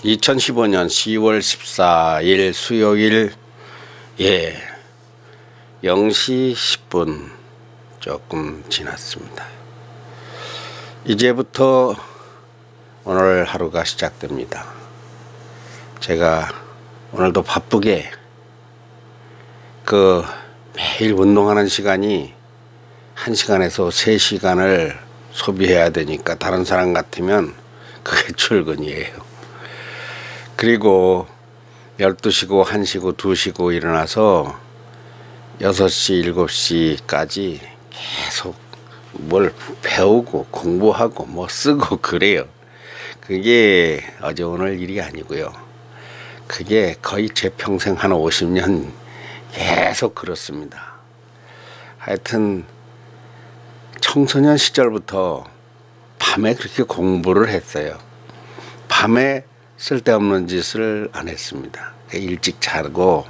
2015년 10월 14일 수요일 0시 10분 조금 지났습니다. 이제부터 오늘 하루가 시작됩니다. 제가 오늘도 바쁘게 매일 운동하는 시간이 1시간에서 3시간을 소비해야 되니까 다른 사람 같으면 그게 출근이에요. 그리고 12시고 1시고 2시고 일어나서 6시 7시까지 계속 뭘 배우고 공부하고 뭐 쓰고 그래요. 그게 어제 오늘 일이 아니고요. 그게 거의 제 평생 한 50년 계속 그렇습니다. 하여튼 청소년 시절부터 밤에 그렇게 공부를 했어요. 밤에 쓸데없는 짓을 안 했습니다. 일찍 자고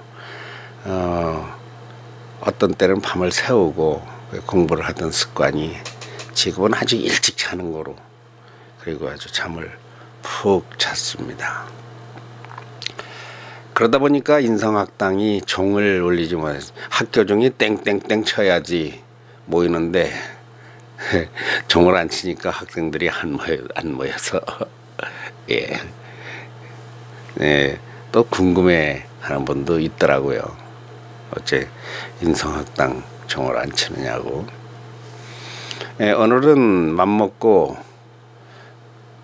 어떤 때는 밤을 새우고 공부를 하던 습관이 지금은 아주 일찍 자는 거로, 그리고 아주 잠을 푹 잤습니다. 그러다 보니까 인성학당이 종을 울리지 못해서 학교 종이 땡땡땡 쳐야지 모이는데 종을 안 치니까 학생들이 안 모여서 네, 또 궁금해 하는 분도 있더라고요. 어째 인성학당 종을 안 치느냐고. 오늘은 맘먹고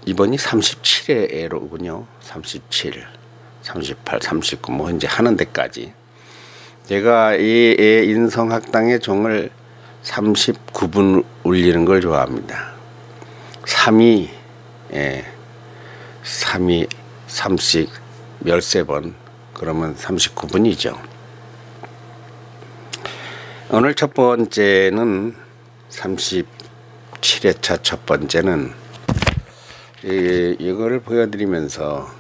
이번이 37회로군요. 37, 38, 39 뭐 이제 하는 데까지 제가 이 인성학당의 종을 39분 울리는 걸 좋아합니다. 3이 30 13번 그러면 39분이죠. 오늘 첫 번째는 37회차 첫 번째는 이거를 보여드리면서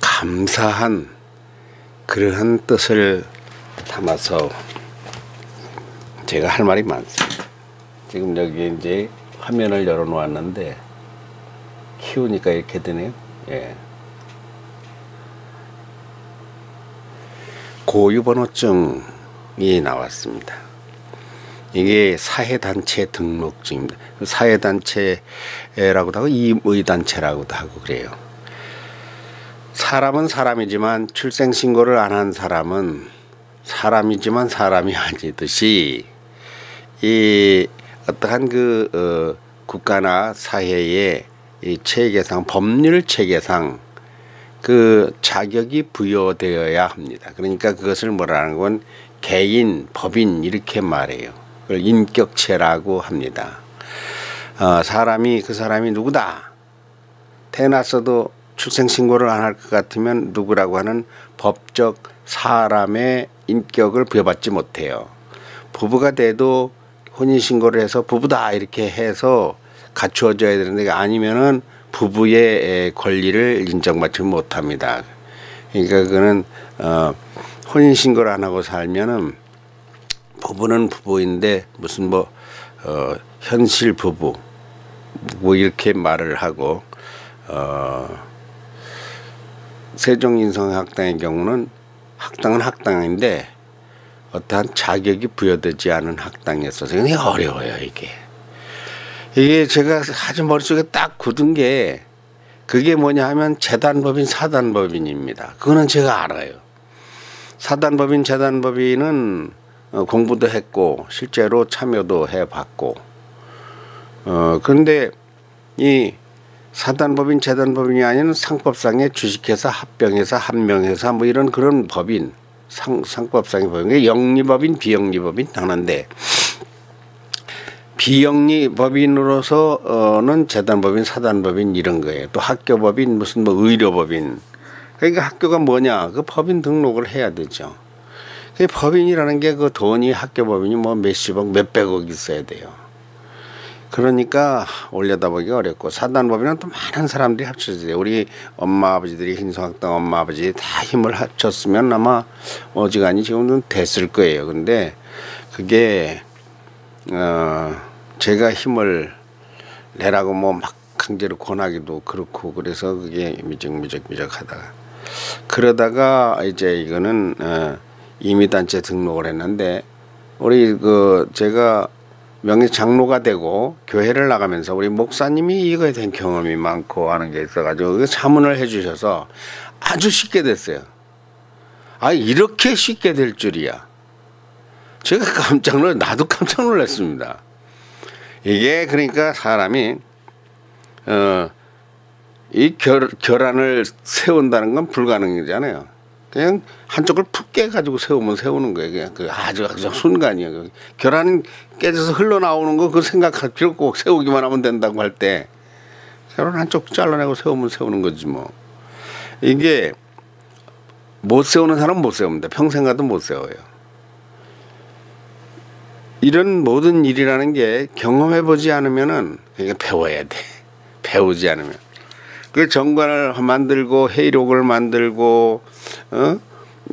감사한 그러한 뜻을 담아서 제가 할 말이 많습니다. 지금 여기 이제 화면을 열어 놓았는데 키우니까 이렇게 되네요. 고유번호증이 나왔습니다. 이게 사회단체 등록증입니다. 사회단체라고도 하고 임의단체라고도 하고 그래요. 사람은 사람이지만 출생신고를 안 한 사람은 사람이지만 사람이 아니듯이 이 어떠한 국가나 사회의 이 체계상, 법률 체계상 그 자격이 부여되어야 합니다. 그러니까 그것을 뭐라는 건 개인, 법인 이렇게 말해요. 그걸 인격체라고 합니다. 그 사람이 누구다. 태어났어도 출생신고를 안 할 것 같으면 누구라고 하는 법적 사람의 인격을 부여받지 못해요. 부부가 돼도 혼인신고를 해서 부부다 이렇게 해서 갖추어져야 되는데 아니면은 부부의 권리를 인정받지 못합니다. 그러니까 그거는 혼인신고를 안 하고 살면은 부부는 부부인데 무슨 현실 부부 뭐 이렇게 말을 하고 세종인성학당의 경우는 학당은 학당인데 어떠한 자격이 부여되지 않은 학당이었어서 굉장히 어려워요. 이게 제가 아주 머릿속에 딱 굳은 게 그게 뭐냐 하면 재단법인 사단법인입니다. 그거는 제가 알아요. 사단법인 재단법인은 공부도 했고 실제로 참여도 해봤고 그런데 이 사단법인 재단법인이 아닌 상법상의 주식회사 합병회사 한명회사 뭐 이런 그런 법인 상법상의 법인 영리법인 비영리법인 하는데 비영리법인으로서는 재단법인 사단법인 이런 거예요. 또 학교법인 무슨 의료법인. 그러니까 학교가 뭐냐 그 법인 등록을 해야 되죠. 그 법인이라는 게 그 돈이 학교법인이 몇십억 몇백억 있어야 돼요. 그러니까 올려다보기가 어렵고 사단법인은 또 많은 사람들이 합쳐져야 돼요. 우리 엄마 아버지들이 인성학당 엄마 아버지 다 힘을 합쳤으면 아마 어지간히 지금은 됐을 거예요. 근데 그게 제가 힘을 내라고 막 강제로 권하기도 그렇고 그래서 그게 미적하다가 그러다가 이제 이거는 임의단체 등록을 했는데 우리 제가 명예 장로가 되고 교회를 나가면서 우리 목사님이 이거에 대한 경험이 많고 하는 게 있어가지고 자문을 해주셔서 아주 쉽게 됐어요. 아, 이렇게 쉽게 될 줄이야. 제가 나도 깜짝 놀랐습니다. 이게 그러니까 사람이 이 결안을 세운다는 건 불가능이잖아요. 그냥 한쪽을 푹 깨가지고 세우면 세우는 거예요. 그냥 그 아주 순간이에요. 결안 깨져서 흘러나오는 거 그거 생각할 필요 없고 세우기만 하면 된다고 할 때 결안 한쪽 잘라내고 세우면 세우는 거지 뭐. 이게 못 세우는 사람은 못 세웁니다. 평생 가도 못 세워요. 이런 모든 일이라는 게 경험해보지 않으면은 그러니까 배워야 돼. 배우지 않으면. 그 정관을 만들고 회의록을 만들고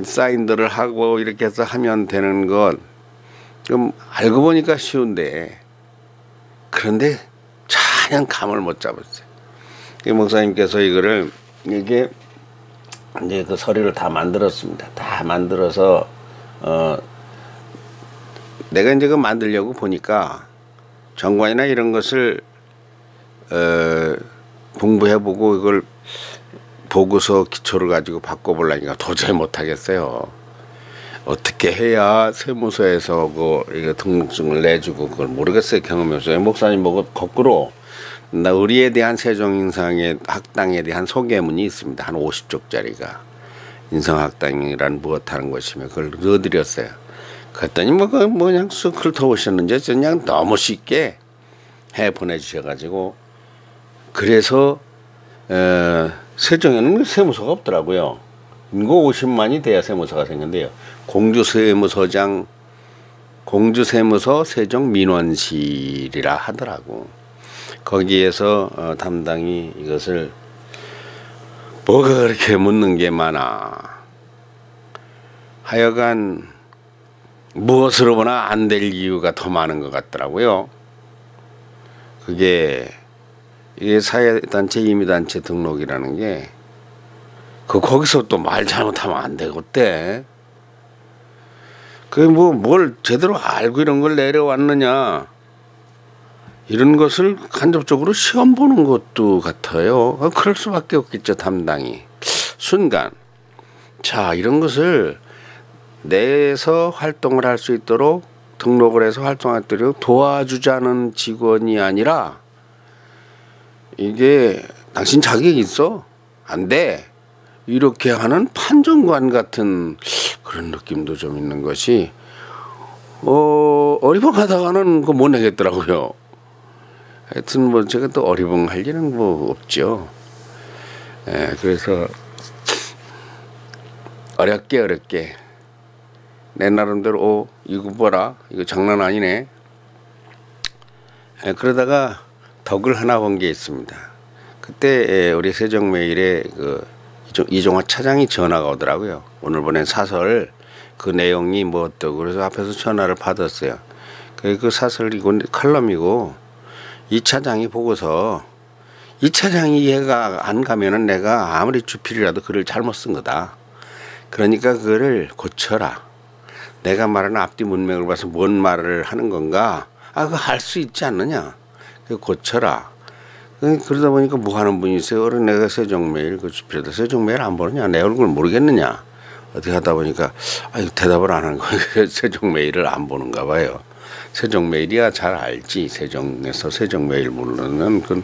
사인들을 하고 이렇게 해서 하면 되는 건 좀 알고 보니까 쉬운데 그런데 전혀 감을 못 잡았어요. 그 목사님께서 이거를 이게 이제 그 서류를 다 만들었습니다. 다 만들어서 내가 이제 그 만들려고 보니까 정관이나 이런 것을 공부해보고 이걸 보고서 기초를 가지고 바꿔보려니까 도저히 못하겠어요. 어떻게 해야 세무서에서 이거 등록증을 내주고 그걸 모르겠어요. 경험이 없어요. 목사님 보고 거꾸로 나 의리에 대한 세종인성의 학당에 대한 소개문이 있습니다. 한 50쪽짜리가 인성학당이란 무엇하는 것이며 그걸 넣어드렸어요. 그랬더니 그냥 쑥 훑어보셨는지 그냥 너무 쉽게 해 보내주셔가지고 그래서 세종에는 세무서가 없더라고요. 인구 50만이 돼야 세무서가 생긴대요. 공주세무서 세종민원실이라 하더라고. 거기에서 담당이 이것을 뭐가 그렇게 묻는 게 많아. 하여간 무엇으로 보나 안 될 이유가 더 많은 것 같더라고요. 이게 사회단체 임의단체 등록이라는 게 거기서 또 말 잘못하면 안 되고 때 뭘 제대로 알고 이런 걸 내려왔느냐 이런 것을 간접적으로 시험 보는 것도 같아요. 그럴 수밖에 없겠죠. 담당이 순간 자 이런 것을 내에서 활동을 할 수 있도록 등록을 해서 활동할 수 있도록 도와주자는 직원이 아니라 이게 당신 자격이 있어? 안 돼. 이렇게 하는 판정관 같은 그런 느낌도 좀 있는 것이 어리벙하다가는 그거 못 내겠더라고요. 하여튼 제가 또 어리벙할 일은 없죠. 그래서 어렵게 내 나름대로 이거 봐라 이거 장난 아니네. 그러다가 덕을 하나 본 게 있습니다. 그때 우리 세종매일에 이종화 차장이 전화가 오더라고요. 오늘 보낸 사설 그 내용이 뭐 어떠고 그래서 앞에서 전화를 받았어요. 그 사설 이건 칼럼이고 이 차장이 보고서 이 차장이 이해가 안 가면은 내가 아무리 주필이라도 글을 잘못 쓴 거다. 그러니까 그거를 고쳐라. 내가 말하는 앞뒤 문맥을 봐서 뭔 말을 하는 건가? 그거 할 수 있지 않느냐? 그거 고쳐라. 그러다 보니까 뭐 하는 분이 있어요. 내가 세종매일 그 주필에다 세종매일 안 보느냐? 내 얼굴 모르겠느냐? 어떻게 하다 보니까 대답을 안 하는 거예요. 세종매일을 안 보는가 봐요. 세종매일이야 잘 알지. 세종에서 세종매일 모르는 그건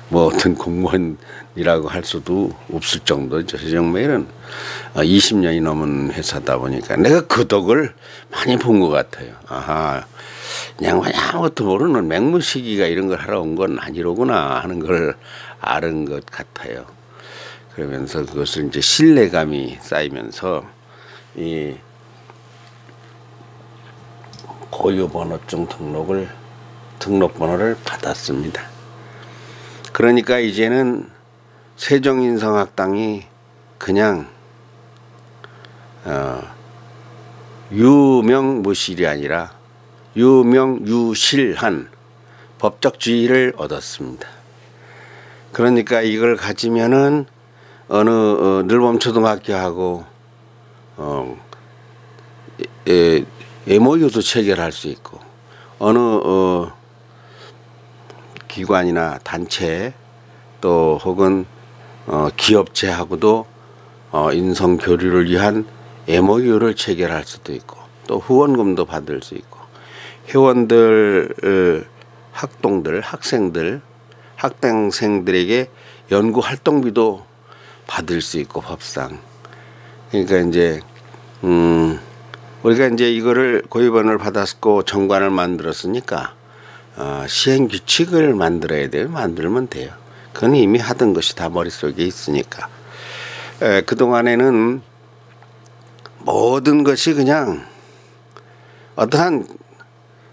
뭐 어떤 공무원이라고 할 수도 없을 정도죠. 세종매일은 20년이 넘은 회사다 보니까 내가 그 덕을 많이 본 것 같아요. 아하, 그냥 아무것도 모르는 맹무시기가 이런 걸 하러 온 건 아니로구나 하는 걸 아는 것 같아요. 그러면서 그것을 이제 신뢰감이 쌓이면서 이 고유번호증 등록번호를 받았습니다. 그러니까 이제는 세종인성학당이 그냥 유명무실이 아니라 유명유실한 법적 지위를 얻었습니다. 그러니까 이걸 가지면은 어느 늘봄초등학교하고 MOU도 체결할 수 있고 어느 기관이나 단체 또 혹은 기업체하고도 인성 교류를 위한 MOU를 체결할 수도 있고 또 후원금도 받을 수 있고 회원들 학동들 학생들 학생들에게 연구 활동비도 받을 수 있고 법상. 그러니까 이제 우리가 이제 이거를 고위반을 받았고 정관을 만들었으니까 시행 규칙을 만들어야 돼요. 만들면 돼요. 그건 이미 하던 것이 다 머릿속에 있으니까. 그동안에는 모든 것이 그냥 어떠한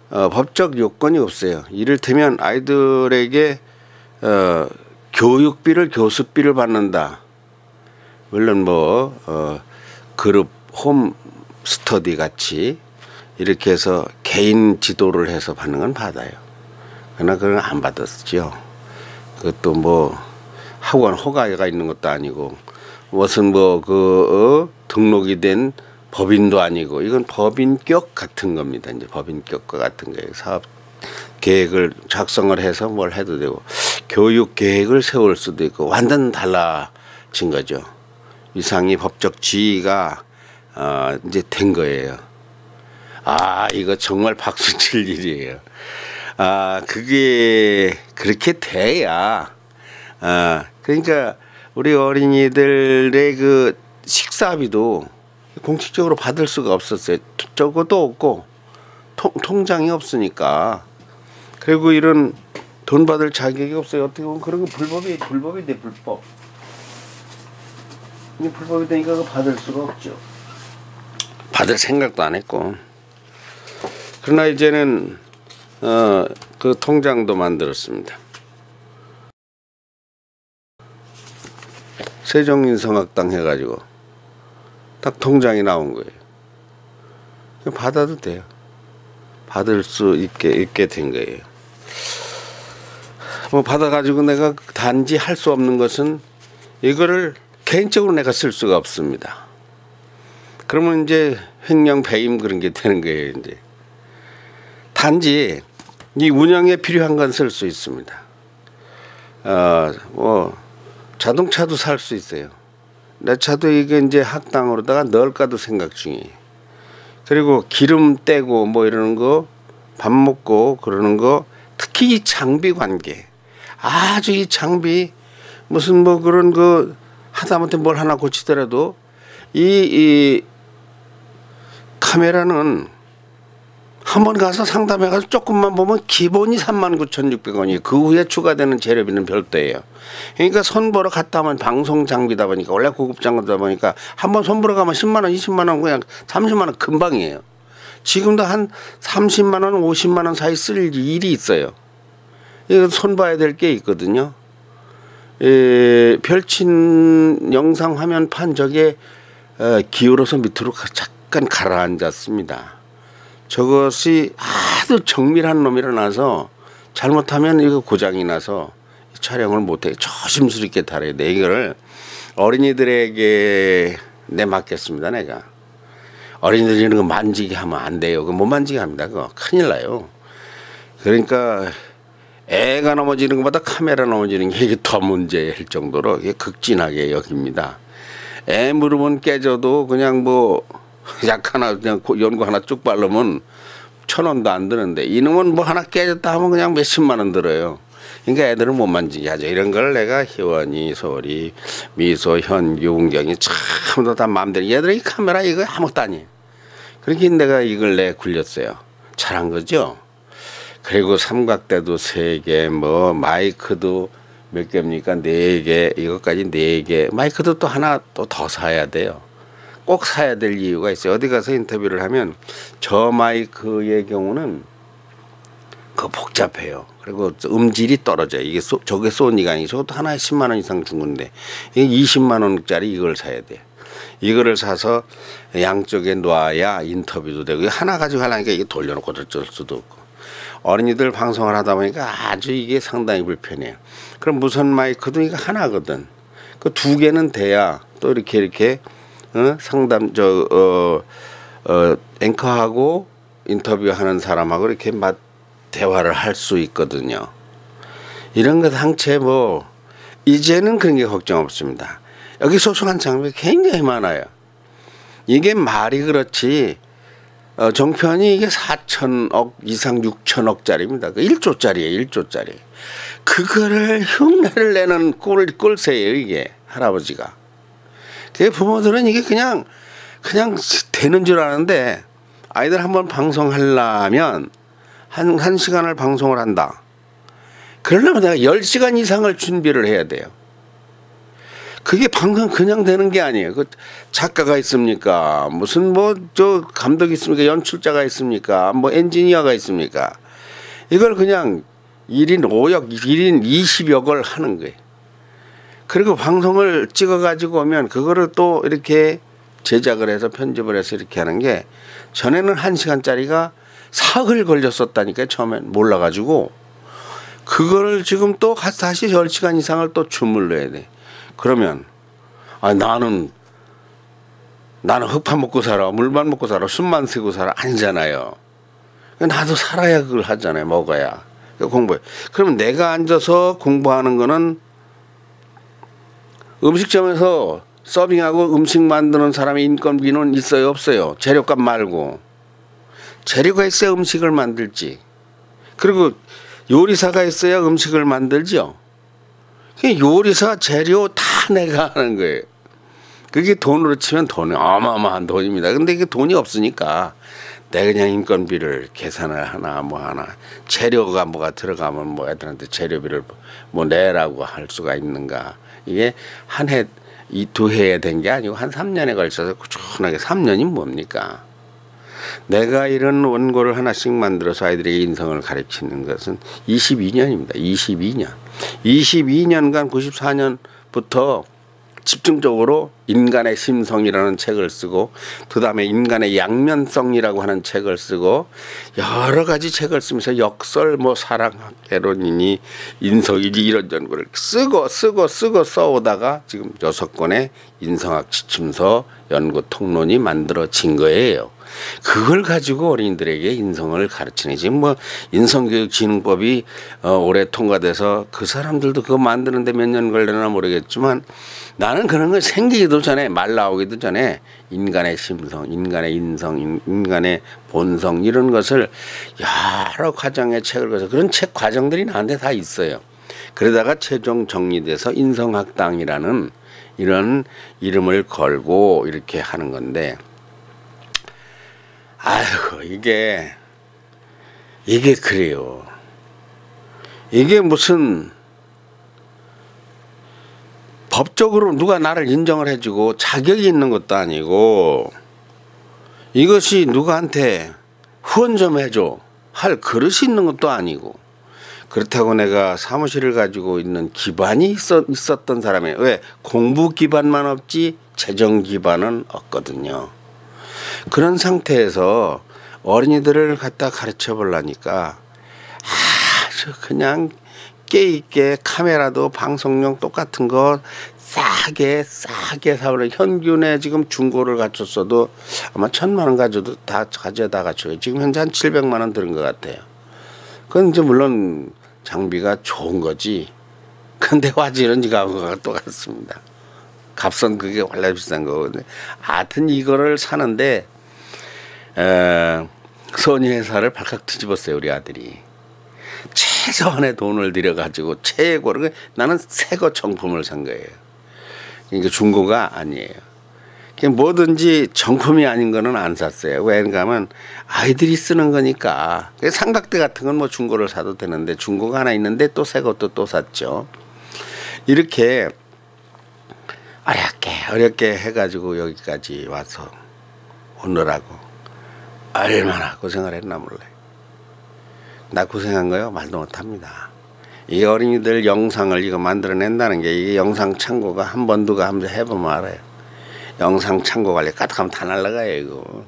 법적 요건이 없어요. 이를테면 아이들에게 교육비를 교습비를 받는다. 물론 뭐 그룹 홈 스터디 같이 이렇게 해서 개인 지도를 해서 받는 건 받아요. 그러나 그건 안 받았죠. 그것도 뭐 학원 허가가 있는 것도 아니고 무슨 뭐 등록이 된 법인도 아니고 이건 법인격 같은 겁니다. 이제 법인격과 같은 거예요. 사업 계획을 작성을 해서 뭘 해도 되고 교육 계획을 세울 수도 있고 완전 달라진 거죠. 이상이 법적 지위가 이제 된 거예요. 이거 정말 박수 칠 일이에요. 그게 그렇게 돼야 그러니까 우리 어린이들의 그 식사비도 공식적으로 받을 수가 없었어요. 적어도 없고 통장이 없으니까. 그리고 이런 돈 받을 자격이 없어요. 어떻게 보면 그런 거 불법이 돼, 불법. 이게 불법이 되니까 그거 받을 수가 없죠. 받을 생각도 안 했고. 그러나 이제는 그 통장도 만들었습니다. 세종인성학당 해가지고 딱 통장이 나온 거예요. 받아도 돼요. 받을 수 있게 된 거예요. 뭐 받아가지고 내가 단지 할 수 없는 것은 이거를 개인적으로 내가 쓸 수가 없습니다. 그러면 이제 횡령 배임 그런 게 되는 거예요. 이제 단지 이 운영에 필요한 건 쓸 수 있습니다. 뭐 자동차도 살 수 있어요. 내 차도 이게 이제 학당으로다가 넣을까도 생각 중이에요. 그리고 기름 떼고 뭐 이러는 거, 밥 먹고 그러는 거, 특히 이 장비 관계. 아주 이 장비 무슨 뭐 그런 거 하다못해 뭘 하나 고치더라도 이 카메라는 한번 가서 상담해가지고 조금만 보면 기본이 39,600원이에요. 그 후에 추가되는 재료비는 별도예요. 그러니까 손보러 갔다 하면 방송 장비다 보니까 원래 고급 장비다 보니까 한번 손보러 가면 10만 원, 20만 원 그냥 30만 원 금방이에요. 지금도 한 30만 원, 50만 원 사이 쓸 일이 있어요. 이거 손 봐야 될 게 있거든요. 펼친 영상 화면판 저게 기울어서 밑으로 잠깐 가라앉았습니다. 저것이 아주 정밀한 놈이 일어나서 잘못하면 이거 고장이 나서 촬영을 못해. 조심스럽게 다뤄야 돼. 이거를 어린이들에게 내맡겠습니다. 내가. 어린이들이 이런 거 만지게 하면 안 돼요. 그거 못 만지게 합니다. 그거 큰일 나요. 그러니까 애가 넘어지는 것보다 카메라 넘어지는 게 이게 더 문제일 정도로 이게 극진하게 여깁니다. 애 무릎은 깨져도 그냥 뭐 약 하나 그냥 연고 하나 쭉 바르면 1,000원도 안 드는데 이놈은 뭐 하나 깨졌다 하면 그냥 몇십만 원 들어요. 그러니까 애들은 못 만지게 하죠. 이런 걸 내가 희원이, 소리, 미소, 현규, 운경이 참도 다 마음대로 얘들이 카메라 이거 아무것도 아니에요. 그렇게 내가 이걸 굴렸어요. 잘한 거죠. 그리고 삼각대도 3개, 뭐 마이크도 몇 개입니까? 4개, 이것까지 4개. 마이크도 또 하나 또 더 사야 돼요. 꼭 사야 될 이유가 있어요. 어디 가서 인터뷰를 하면 저 마이크의 경우는 그거 복잡해요. 그리고 음질이 떨어져요. 이게 저게 소니가 아니고 저것도 하나에 10만 원 이상 준 건데 이게 20만 원짜리 이걸 사야 돼. 이거를 사서 양쪽에 놔야 인터뷰도 되고 하나 가지고 하려니까 이게 돌려놓고 어쩔 수도 없고 어린이들 방송을 하다 보니까 아주 이게 상당히 불편해요. 그럼 무선 마이크도 이거 하나거든. 그 두 개는 돼야 또 이렇게 상담 앵커하고 인터뷰하는 사람하고 이렇게 대화를 할 수 있거든요. 이런 것 항체 뭐 이제는 그런 게 걱정 없습니다. 여기 소소한 장비 굉장히 많아요. 이게 말이 그렇지 종편이 이게 4천억 이상 6천억짜리입니다. 그 1조짜리예요. 1조짜리. 그거를 흉내를 내는 꼴세예요. 이게 할아버지가. 그 부모들은 이게 그냥 되는 줄 아는데 아이들 한번 방송하려면 한 시간을 방송을 한다. 그러려면 내가 10시간 이상을 준비를 해야 돼요. 그게 방송 그냥 되는 게 아니에요. 그 작가가 있습니까? 무슨 감독이 있습니까? 연출자가 있습니까? 엔지니어가 있습니까? 이걸 그냥 1인 5역, 1인 20역을 하는 거예요. 그리고 방송을 찍어가지고 오면 그거를 또 이렇게 제작을 해서 편집을 해서 이렇게 하는 게 전에는 1시간짜리가 사흘 걸렸었다니까요. 처음엔 몰라가지고 그거를 지금 또 다시 10시간 이상을 또 주물러야 돼. 그러면 나는 흙밥 먹고 살아, 물만 먹고 살아, 숨만 쉬고 살아 아니잖아요. 나도 살아야 그걸 하잖아요. 먹어야 공부해. 그러면 내가 앉아서 공부하는 거는 음식점에서 서빙하고 음식 만드는 사람의 인건비는 있어요 없어요? 재료값 말고. 재료가 있어야 음식을 만들지. 그리고 요리사가 있어야 음식을 만들죠. 요리사 재료 다 내가 하는 거예요. 그게 돈으로 치면 돈이 어마어마한 돈입니다. 근데 이게 돈이 없으니까 내가 그냥 인건비를 계산을 하나 재료가 뭐가 들어가면 애들한테 재료비를 내라고 할 수가 있는가. 이게 한 해 이 두 해에 된 게 아니고 한 3년에 걸쳐서 꾸준하게 3년이 뭡니까? 내가 이런 원고를 하나씩 만들어서 아이들에게 인성을 가르치는 것은 22년입니다. 22년. 22년간 94년부터 집중적으로 인간의 심성이라는 책을 쓰고 그 다음에 인간의 양면성이라고 하는 책을 쓰고 여러 가지 책을 쓰면서 역설 사랑개론이니 인성이니 이런 연구를 쓰고 써오다가 지금 6권의 인성학 지침서 연구 통론이 만들어진 거예요. 그걸 가지고 어린이들에게 인성을 가르치는 지금 인성교육진흥법이 올해 통과돼서 그 사람들도 그거 만드는데 몇 년 걸려나 모르겠지만 나는 그런 걸 생기기도 전에 말 나오기도 전에 인간의 심성, 인간의 인성, 인간의 본성 이런 것을 여러 과정의 책을 그래서 그런 책 과정들이 나한테 다 있어요. 그러다가 최종 정리돼서 인성학당이라는 이런 이름을 걸고 이렇게 하는 건데 아이고 이게 그래요. 이게 무슨 법적으로 누가 나를 인정을 해주고 자격이 있는 것도 아니고 이것이 누구한테 후원 좀 해줘 할 그릇이 있는 것도 아니고 그렇다고 내가 사무실을 가지고 있는 기반이 있었던 사람이에요. 왜? 공부 기반만 없지 재정 기반은 없거든요. 그런 상태에서 어린이들을 갖다 가르쳐 보려니까 아주 그냥 깨있게 카메라도 방송용 똑같은 거 싸게 사버려. 현균에 지금 중고를 갖췄어도 아마 1,000만 원 가져도 다 갖춰요. 지금 현재 한 700만 원 드는 것 같아요. 그건 이제 물론 장비가 좋은 거지. 근데 화질은 이거하고 똑같습니다. 값은 그게 원래 비싼 거거든요. 하여튼 이거를 사는데 소니 회사를 발칵 뒤집었어요. 우리 아들이. 최소한의 돈을 들여가지고 최고로 나는 새거 정품을 산 거예요. 그러니까 중고가 아니에요. 뭐든지 정품이 아닌 거는 안 샀어요. 왜냐하면 하면 아이들이 쓰는 거니까. 삼각대 같은 건 중고를 사도 되는데 중고가 하나 있는데 또 새 것도 또 샀죠. 이렇게 어렵게 해가지고 여기까지 와서 오느라고 얼마나 고생을 했나 몰라요. 나 고생한 거요? 말도 못합니다. 이 어린이들 영상을 이거 만들어낸다는 게 이게 영상 창고가 한 번 누가 한번 해보면 알아요. 영상 창고 관리 까딱하면 다 날라가요 이거.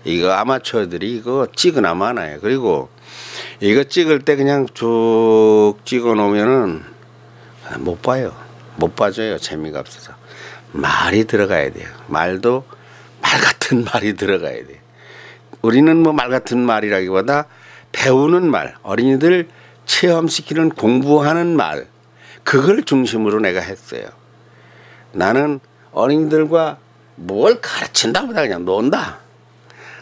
이거 아마추어들이 이거 찍으나 마나요. 그리고 이거 찍을 때 그냥 쭉 찍어 놓으면은 못 봐요. 못 봐줘요. 재미가 없어서. 말이 들어가야 돼요. 말도 말 같은 말이 들어가야 돼요. 우리는 뭐 말 같은 말이라기보다 배우는 말, 어린이들 체험시키는 공부하는 말, 그걸 중심으로 내가 했어요. 나는 어린이들과 뭘 가르친다보다 그냥 논다.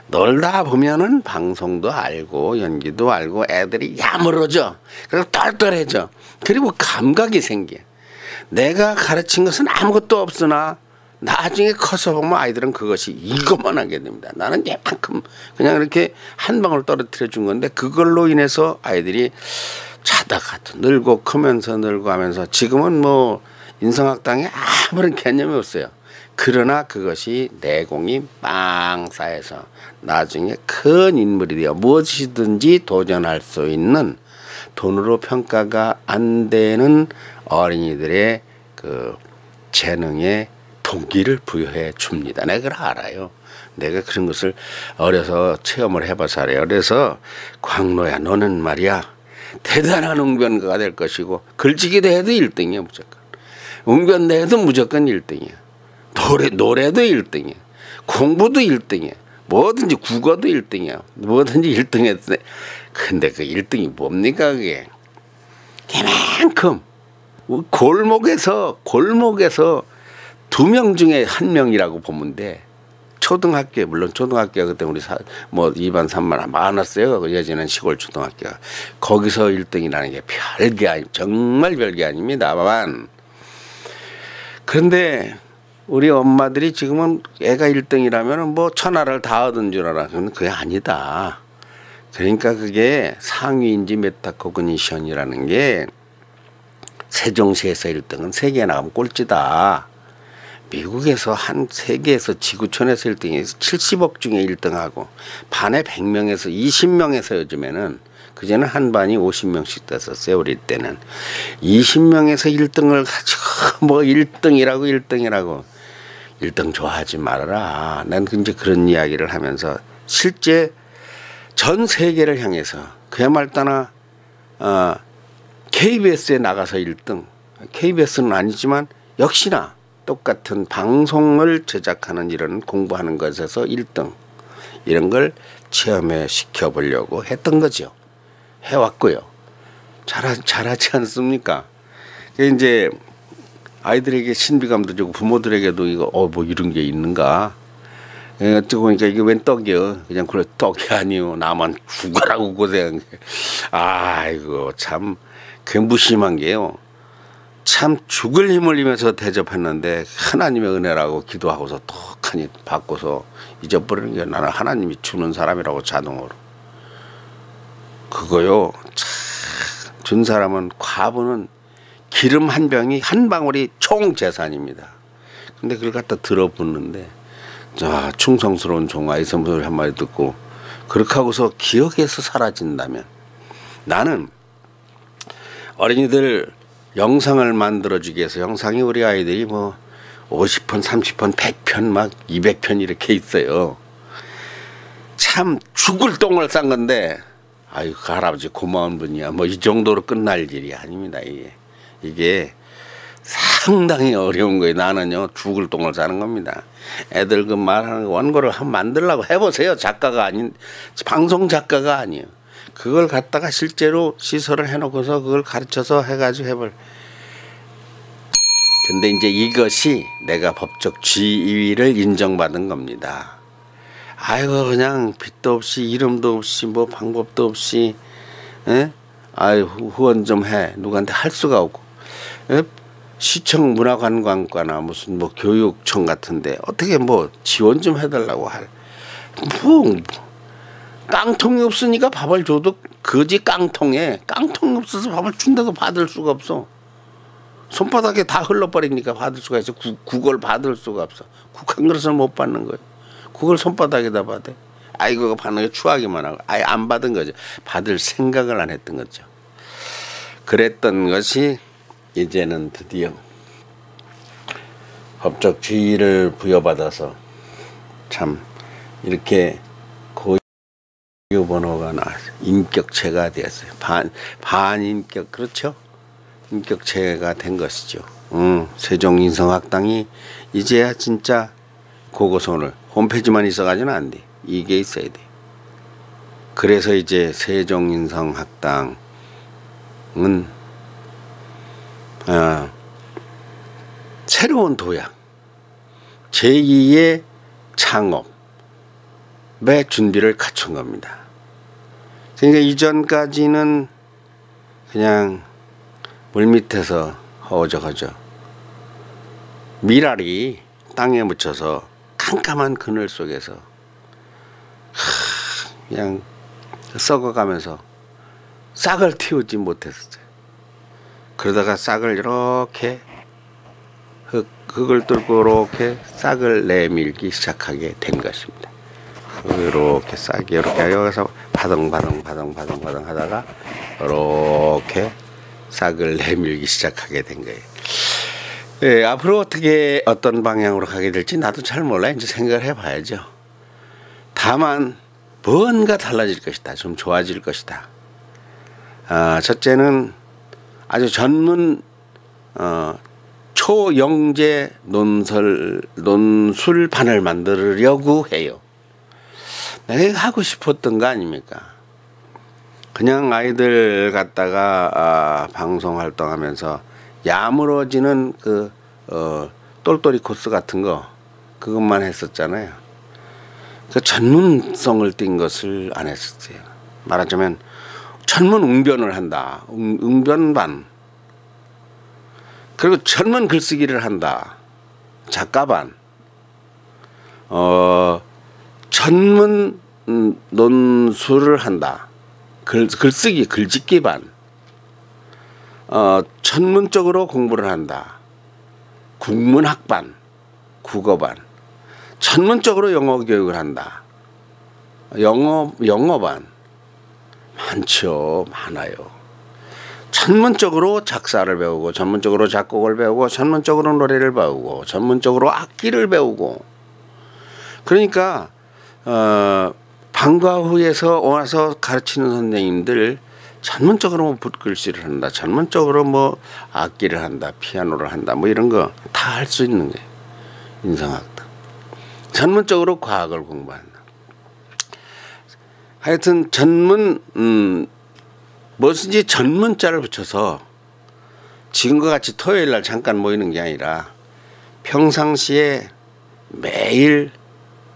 놀다 보면은 방송도 알고 연기도 알고 애들이 야물어져. 그리고 똘똘해져. 그리고 감각이 생겨. 내가 가르친 것은 아무것도 없으나 나중에 커서 보면 아이들은 그것이 이것만 하게 됩니다. 나는 얘만큼 그냥 이렇게 한 방울 떨어뜨려 준 건데 그걸로 인해서 아이들이 자다가 늙고 크면서 늙고 하면서 지금은 뭐 인성학당에 아무런 개념이 없어요. 그러나 그것이 내공이 빵 쌓여서 나중에 큰 인물이 되어 무엇이든지 도전할 수 있는 돈으로 평가가 안 되는 어린이들의 그 재능에 동기를 부여해 줍니다. 내가 그걸 알아요. 내가 그런 것을 어려서 체험을 해봐서 알아요. 그래서 광로야 너는 말이야 대단한 웅변가가 될 것이고 글짓기도 해도 1등이야 무조건. 웅변도 해도 무조건 1등이야. 노래도 1등이야. 공부도 1등이야. 뭐든지 국어도 1등이야. 뭐든지 1등 했네. 근데 그 1등이 뭡니까 그게. 이만큼 골목에서 2명 중에 1명이라고 보면 돼. 초등학교 물론 초등학교가 그때 우리 뭐 2반 3반 많았어요. 예전엔 시골 초등학교가. 거기서 1등이라는 게 별게 아니 정말 별게 아닙니다만. 그런데 우리 엄마들이 지금은 애가 1등이라면 뭐 천하를 다 얻은 줄 알아. 그건 그게 아니다. 그러니까 그게 상위인지 메타코그니션이라는 게 세종시에서 1등은 세계에 나가면 꼴찌다. 미국에서 한 세계에서 지구촌에서 1등해서 70억 중에 1등하고 반에 100명에서 20명에서 요즘에는 그전에는 한 반이 50명씩 됐었어요. 우리 때는 20명에서 1등을 가지고 뭐 1등이라고 1등 좋아하지 말아라. 난 이제 그런 이야기를 하면서 실제 전 세계를 향해서 그야말로 KBS에 나가서 1등 KBS는 아니지만 역시나 똑같은 방송을 제작하는 이런 공부하는 것에서 1등 이런 걸 체험해 시켜보려고 했던 거죠. 해왔고요. 잘하지 않습니까? 이제 아이들에게 신비감도 주고 부모들에게도 이거 뭐 이런 게 있는가? 어쩌고 보니까 이게 웬 떡이요? 그냥 그래 떡이 아니요. 나만 죽어라고 고생한 게. 아이고 참 그 무심한 게요. 참 죽을 힘을 내면서 대접했는데 하나님의 은혜라고 기도하고서 톡하니 받고서 잊어버리는 게 나는 하나님이 주는 사람이라고 자동으로. 그거요. 참 준 사람은 과부는 기름 한 병이 한 방울이 총 재산입니다. 근데 그걸 갖다 들어붓는데 자 충성스러운 종아 이 소리 한마디 듣고 그렇게 하고서 기억에서 사라진다면 나는 어린이들 영상을 만들어주기 위해서 영상이 우리 아이들이 뭐 50편 30편 100편 막 200편 이렇게 있어요. 참 죽을 똥을 싼 건데 아이고 그 할아버지 고마운 분이야 뭐 이 정도로 끝날 일이 아닙니다. 이게 상당히 어려운 거예요. 나는요 죽을 똥을 싸는 겁니다. 애들 그 말하는 원고를 한번 만들려고 해보세요. 작가가 아닌 방송 작가가 아니에요. 그걸 갖다가 실제로 시설을 해놓고서 그걸 가르쳐서 해가지고 해볼. 근데 이제 이것이 내가 법적 지위를 인정받은 겁니다. 아이고 그냥 빚도 없이 이름도 없이 뭐 방법도 없이 아유 후원 좀 해 누구한테 할 수가 없고 시청 문화관광과나 무슨 뭐 교육청 같은데 어떻게 뭐 지원 좀 해달라고 할 뭐 깡통이 없으니까 밥을 줘도 거지 깡통이 없어서 밥을 준다고 받을 수가 없어. 손바닥에 다 흘러버리니까 받을 수가 있어. 국을 받을 수가 없어. 국 한 그릇을 못 받는 거예요. 국을 손바닥에다 받아. 아이고 받는 게 추하기만 하고 아예 안 받은 거죠. 받을 생각을 안 했던 거죠. 그랬던 것이 이제는 드디어 법적 지위를 부여받아서 참 이렇게 번호가 나왔어요. 인격체가 되었어요. 반인격, 그렇죠? 인격체가 된 것이죠. 세종인성학당이 이제야 진짜 고고선을 홈페이지만 있어가지고는 안 돼. 이게 있어야 돼. 그래서 이제 세종인성학당은 새로운 도약, 제2의 창업의 준비를 갖춘 겁니다. 그러니까 이전까지는 그냥 물밑에서 허우적허적 미랄이 땅에 묻혀서 캄캄한 그늘 속에서 그냥 썩어가면서 싹을 틔우지 못했어요. 그러다가 싹을 이렇게 흙을 뚫고 이렇게 싹을 내밀기 시작하게 된 것입니다. 이렇게 싹이 이렇게 여기서 바덩바덩 하다가 이렇게 싹을 내밀기 시작하게 된 거예요. 예, 앞으로 어떻게 어떤 방향으로 가게 될지 나도 잘 몰라. 이제 생각을 해봐야죠. 다만 뭔가 달라질 것이다. 좀 좋아질 것이다. 첫째는 아주 전문 초영재 논술반을 만들려고 해요. 내가 하고 싶었던 거 아닙니까? 그냥 아이들 갖다가 방송 활동하면서 야무러지는 그 똘똘이 코스 같은 거 그것만 했었잖아요. 그 전문성을 띈 것을 안 했었어요. 말하자면 전문 웅변을 한다. 웅변반. 그리고 전문 글쓰기를 한다. 작가반. 전문 논술을 한다. 글쓰기, 글짓기반. 전문적으로 공부를 한다. 국문학반, 국어반. 전문적으로 영어 교육을 한다. 영어반. 많죠. 많아요. 전문적으로 작사를 배우고, 전문적으로 작곡을 배우고, 전문적으로 노래를 배우고, 전문적으로 악기를 배우고. 그러니까 방과 후에서 와서 가르치는 선생님들 전문적으로 붓글씨를 한다. 전문적으로 뭐 악기를 한다. 피아노를 한다. 뭐 이런 거 다 할 수 있는 거예요. 인성학당. 전문적으로 과학을 공부한다. 하여튼 무엇인지 전문자를 붙여서 지금과 같이 토요일 날 잠깐 모이는 게 아니라 평상시에 매일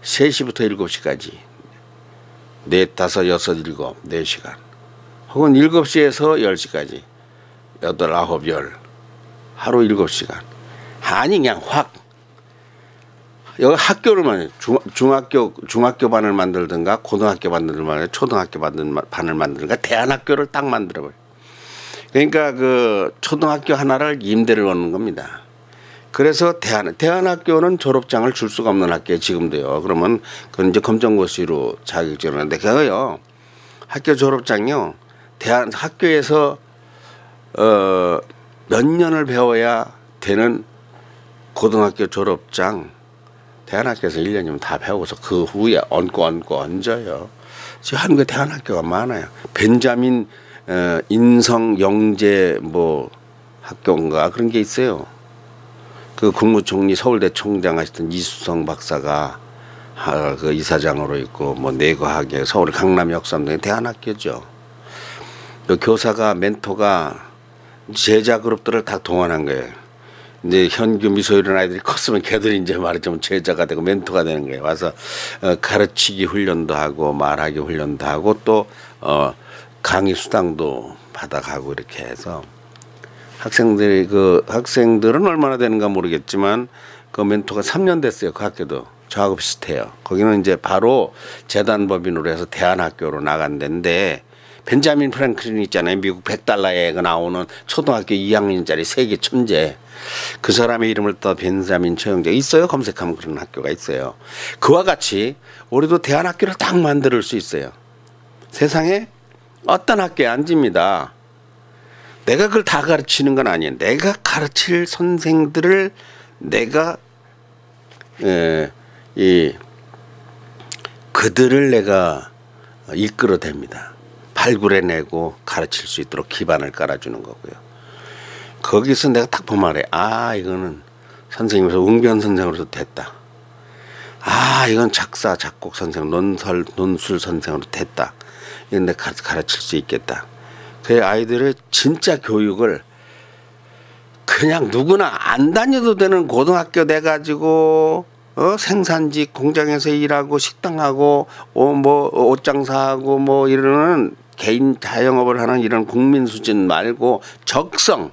3시부터 7시까지 4, 5, 6, 7, 4시간 혹은 7시에서 10시까지 8, 9, 10 하루 7시간 아니 그냥 확 여기 학교를 중학교 반을 만들든가 고등학교 반을 만들든가 초등학교 반을 만들든가 대안학교를 딱 만들어버려. 그러니까 그 초등학교 하나를 임대를 얻는 겁니다. 그래서 대안학교는 졸업장을 줄 수가 없는 학교에 지금도요. 그러면 그건 이제 검정고시로 자격증을 하는데 그거요. 학교 졸업장요. 학교에서 몇 년을 배워야 되는 고등학교 졸업장 대안학교에서 1년이면 다 배우고서 그 후에 얹고 얹어요. 지금 한국에 대안학교가 많아요. 벤자민 인성 영재 뭐 학교인가 그런 게 있어요. 그 국무총리 서울대 총장 하시던 이수성 박사가 그 이사장으로 있고 뭐 내과학에 서울 강남 역삼동에 대안학교죠. 그 교사가 멘토가 제자 그룹들을 다 동원한 거예요. 이제 현규 미소 이런 아이들이 컸으면 걔들이 이제 말하자면 제자가 되고 멘토가 되는 거예요. 와서 가르치기 훈련도 하고 말하기 훈련도 하고 또 강의 수당도 받아가고 이렇게 해서 학생들은 얼마나 되는가 모르겠지만 그 멘토가 3년 됐어요. 그 학교도 저하고 비슷해요. 거기는 이제 바로 재단법인으로 해서 대안학교로 나간 데인데 벤자민 프랭클린 있잖아요. 미국 $100에 나오는 초등학교 2학년짜리 세계 천재. 그 사람의 이름을 떠 벤자민 초영재 있어요. 검색하면 그런 학교가 있어요. 그와 같이 우리도 대안학교를 딱 만들 수 있어요. 세상에 어떤 학교에 앉습니다. 내가 그걸 다 가르치는 건 아니에요. 내가 가르칠 선생들을 내가 그들을 내가 이끌어댑니다. 발굴해내고 가르칠 수 있도록 기반을 깔아주는 거고요. 거기서 내가 딱 보면 알아요. 아, 이거는 선생님으로서 웅변 선생으로서 됐다. 아, 이건 작사 작곡 선생, 논술 선생으로 됐다. 이건 내가 가르칠 수 있겠다. 그 아이들의 진짜 교육을 그냥 누구나 안 다녀도 되는 고등학교 돼가지고 생산직 공장에서 일하고 식당하고 뭐 옷장사하고 뭐 이러는 개인 자영업을 하는 이런 국민 수준 말고 적성,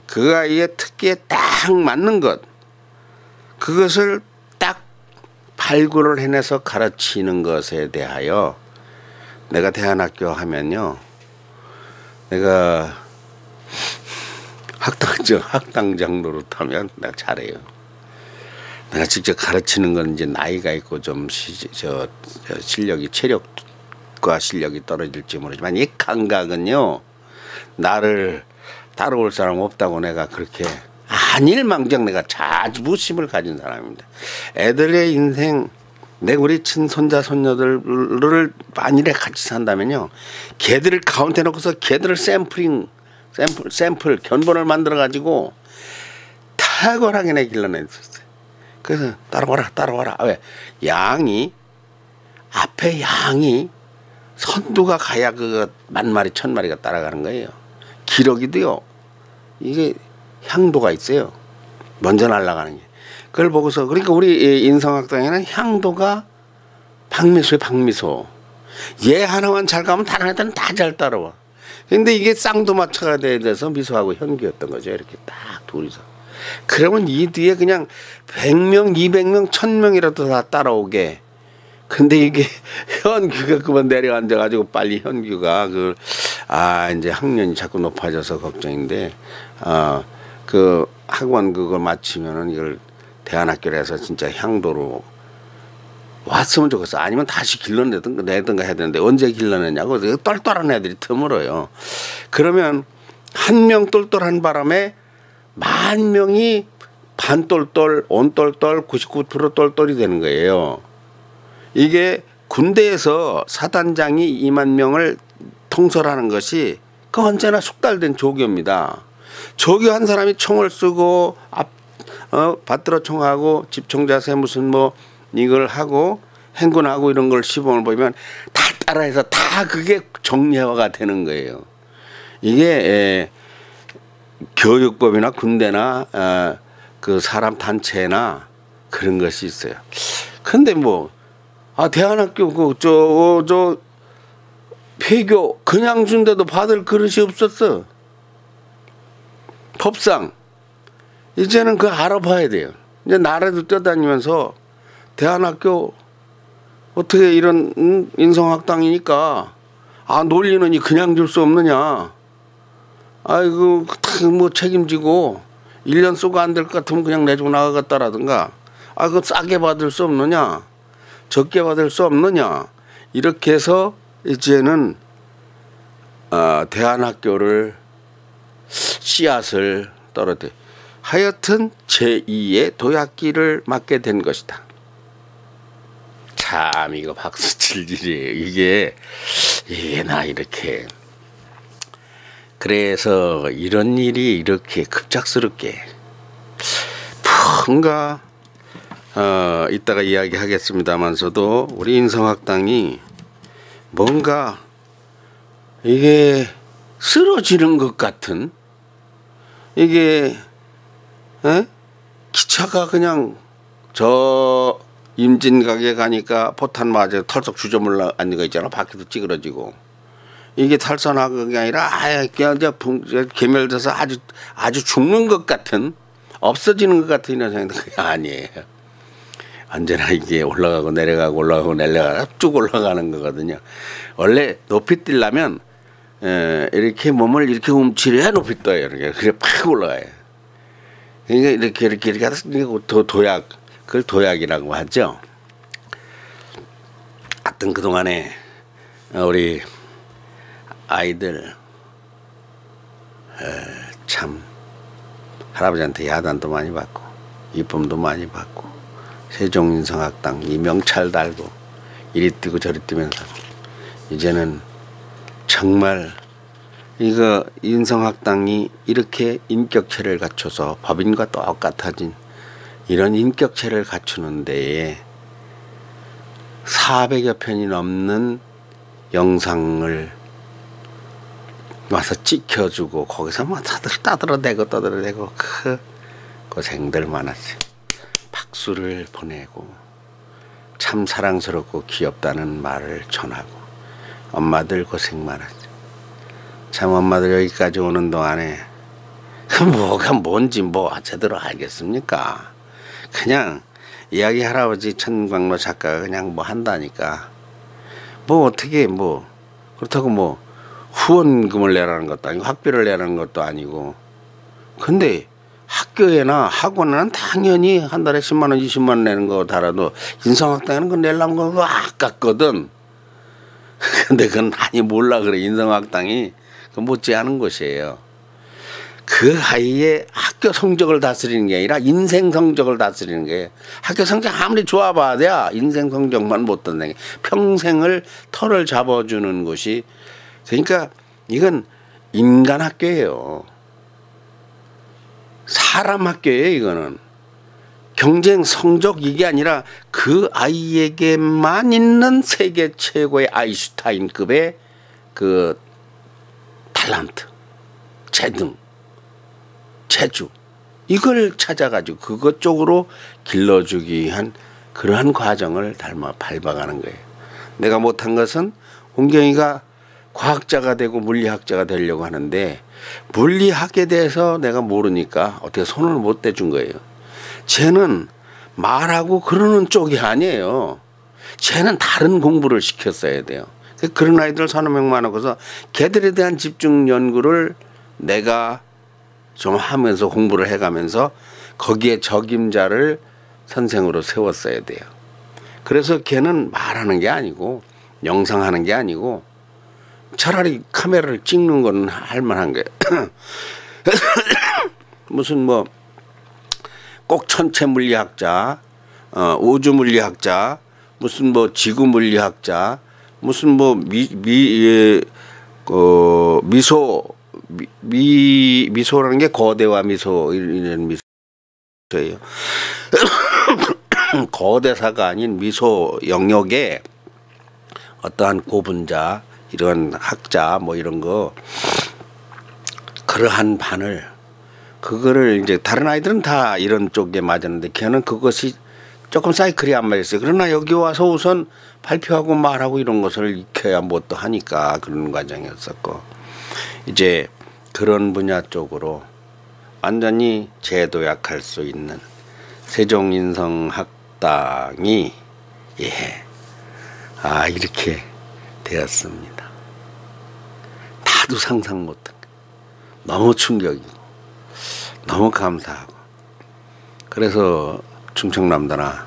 그 아이의 특기에 딱 맞는 것, 그것을 딱 발굴을 해내서 가르치는 것에 대하여 내가 대안학교 하면요, 내가 학당장 노릇하면 내가 잘해요. 내가 직접 가르치는 건 이제 나이가 있고 좀 실력이, 체력과 실력이 떨어질지 모르지만 이 감각은요, 나를 따라올 사람 없다고 내가 그렇게 안일망정 내가 자부심을 가진 사람입니다. 애들의 인생, 내 우리 친손자 손녀들을 만일에 같이 산다면요, 걔들을 가운데 놓고서 걔들을 샘플 견본을 만들어 가지고 탁월하게 내 길러냈었어요. 그래서 따라와라. 왜? 양이 앞에 양이 선두가 가야 그 10,000마리 1,000마리가 따라가는 거예요. 기러기도요, 이게 향도가 있어요. 먼저 날아가는 게. 그걸 보고서, 그러니까 우리 인성학당에는 향도가 박미소에 박미소. 얘 하나만 잘 가면 다른 애들은 다 잘 따라와. 근데 이게 쌍두마차가 돼서 미소하고 현규였던 거죠. 이렇게 딱 둘이서. 그러면 이 뒤에 그냥 100명, 200명, 1000명이라도 다 따라오게. 근데 이게 현규가 그만 내려앉아가지고 빨리 현규가 이제 학년이 자꾸 높아져서 걱정인데, 그 학원 그거 마치면은 이걸 대안학교로 해서 진짜 향도로 왔으면 좋겠어. 아니면 다시 길러내든가 해야 되는데 언제 길러내냐고. 똘똘한 애들이 드물어요. 그러면 한 명 똘똘한 바람에 10,000명이 반똘똘, 온똘똘, 99% 똘똘이 되는 거예요. 이게 군대에서 사단장이 20,000명을 통솔하는 것이 그 언제나 숙달된 조교입니다. 조교 한 사람이 총을 쓰고 받들어 총하고 집총자세 무슨 뭐 이걸 하고 행군하고 이런 걸 시범을 보이면 다 따라해서 다 그게 정례화가 되는 거예요. 이게 교육법이나 군대나 그 사람 단체나 그런 것이 있어요. 근데 뭐 대안학교 저 폐교 그냥 준데도 받을 그릇이 없었어. 법상 이제는 그거 알아봐야 돼요. 이제 나라도 뛰어다니면서 대안학교 어떻게 이런 인성학당이니까 논리는 그냥 줄 수 없느냐. 아이고 뭐 책임지고 1년 쓰고 안 될 것 같으면 그냥 내주고 나가겠다라든가, 그거 싸게 받을 수 없느냐, 적게 받을 수 없느냐, 이렇게 해서 이제는 대안학교를 씨앗을 떨어뜨려 하여튼 제2의 도약기를 맞게 된 것이다. 참 이거 박수 칠 일이에요. 이게 나 이렇게, 그래서 이런 일이 이렇게 급작스럽게 뭔가 이따가 이야기하겠습니다만서도 우리 인성학당이 뭔가 이게 쓰러지는 것 같은, 이게 기차가 그냥 저 임진각에 가니까 포탄 맞아 털썩 주저물러 앉는 거 있잖아. 바퀴도 찌그러지고. 이게 탈선하는 게 아니라 그냥 개멸돼서 아주 죽는 것 같은, 없어지는 것 같은 이런 생각이 그게 아니에요. 언제나 이게 올라가고 내려가고 올라가고 내려가고 쭉 올라가는 거거든요. 원래 높이 뛰려면 이렇게 몸을 이렇게 움츠려야 높이 떠요. 이렇게 그래 팍 올라가요. 그러니까 이렇게 하다 도약, 그걸 도약이라고 하죠. 하여튼 그동안에 우리 아이들 참 할아버지한테 야단도 많이 받고 이쁨도 많이 받고 세종인성학당 이 명찰 달고 이리 뛰고 저리 뛰면서 이제는 정말 이거 인성학당이 이렇게 인격체를 갖춰서 법인과 똑같아진 이런 인격체를 갖추는 데에 400여 편이 넘는 영상을 와서 찍혀주고 거기서 뭐 다들 떠들어대고 그 고생들 많았어요. 박수를 보내고 참 사랑스럽고 귀엽다는 말을 전하고 엄마들 고생 많았어요. 참 엄마들 여기까지 오는 동안에 그 뭐가 뭔지 뭐 제대로 알겠습니까? 그냥 이야기 할아버지 천광로 작가가 그냥 뭐 한다니까 뭐 어떻게 뭐 그렇다고 뭐 후원금을 내라는 것도 아니고 학비를 내라는 것도 아니고 근데 학교에나 학원에는 당연히 한 달에 10만 원 20만 원 내는 거 달아도 인성학당에는 그 내려는 거 아깝거든. 근데 그건 아니 몰라 그래. 인성학당이 그 못지않은 곳이에요. 그 아이의 학교 성적을 다스리는 게 아니라 인생 성적을 다스리는 게 학교 성적 아무리 좋아봐야 인생 성적만 못 듣는 게 평생을 털을 잡아주는 곳이 그러니까 이건 인간 학교예요. 사람 학교예요. 이거는 경쟁 성적 이게 아니라 그 아이에게만 있는 세계 최고의 아인슈타인급의 그 탤런트, 재능, 재주 이걸 찾아가지고 그것 쪽으로 길러주기 위한 그러한 과정을 밟아가는 거예요. 내가 못한 것은 홍경이가 과학자가 되고 물리학자가 되려고 하는데 물리학에 대해서 내가 모르니까 어떻게 손을 못 대준 거예요. 쟤는 말하고 그러는 쪽이 아니에요. 쟤는 다른 공부를 시켰어야 돼요. 그런 아이들 서너 명만 하고서 걔들에 대한 집중 연구를 내가 좀 하면서 공부를 해가면서 거기에 적임자를 선생으로 세웠어야 돼요. 그래서 걔는 말하는 게 아니고 영상하는 게 아니고 차라리 카메라를 찍는 건 할만한 거예요. 무슨 뭐 꼭 천체 물리학자, 우주 물리학자, 무슨 뭐 지구 물리학자, 무슨 뭐 미소라는 게 거대와 미소 이런 미소예요. 거대사가 아닌 미소 영역에 어떠한 고분자 이런 학자 뭐 이런 거 그러한 반을 그거를 이제 다른 아이들은 다 이런 쪽에 맞았는데 걔는 그것이 조금 사이클이 안 맞았어요. 그러나 여기 와서 우선 발표하고 말하고 이런 것을 익혀야 뭐 또 하니까 그런 과정이었었고 이제 그런 분야 쪽으로 완전히 재도약할 수 있는 세종인성학당이 이렇게 되었습니다. 나도 상상 못한 너무 충격이고 너무 감사하고 그래서 충청남도나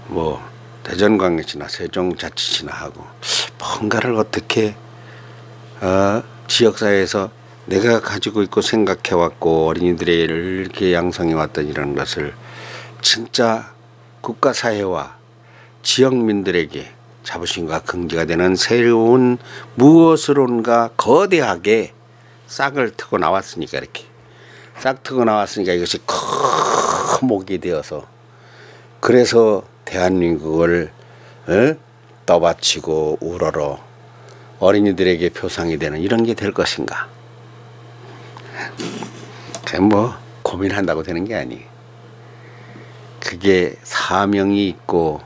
뭐 대전광역시나 세종자치시나 하고 뭔가를 어떻게 지역사회에서 내가 가지고 있고 생각해왔고 어린이들을 이렇게 양성해왔던 이런 것을 진짜 국가사회와 지역민들에게 자부심과 긍지가 되는 새로운 무엇으론가 거대하게 싹을 트고 나왔으니까 이렇게 싹 트고 나왔으니까 이것이 커목이 되어서 그래서 대한민국을 떠받치고 우러러 어린이들에게 표상이 되는 이런 게 될 것인가. 그냥 뭐 고민한다고 되는 게 아니에요. 그게 사명이 있고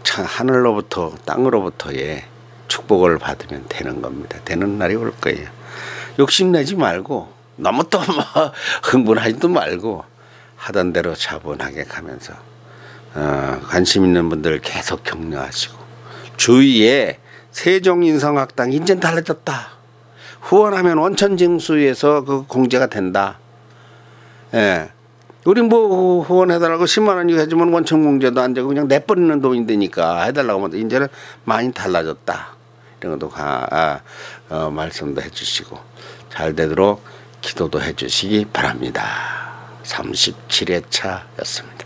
하늘로부터 땅으로부터의 축복을 받으면 되는 겁니다. 되는 날이 올 거예요. 욕심내지 말고 너무 또 뭐 흥분하지도 말고 하던 대로 차분하게 가면서 관심 있는 분들 계속 격려하시고 주위에 세종인성학당 인젠 달라졌다. 후원하면 원천징수에서 그 공제가 된다. 예. 우리 뭐 후원해달라고 10만 원 해주면 원천공제도 안 되고 그냥 내버리는 돈이 되니까 해달라고 하면 이제는 많이 달라졌다. 이런 것도 말씀도 해주시고 잘 되도록 기도도 해주시기 바랍니다. 37회차였습니다.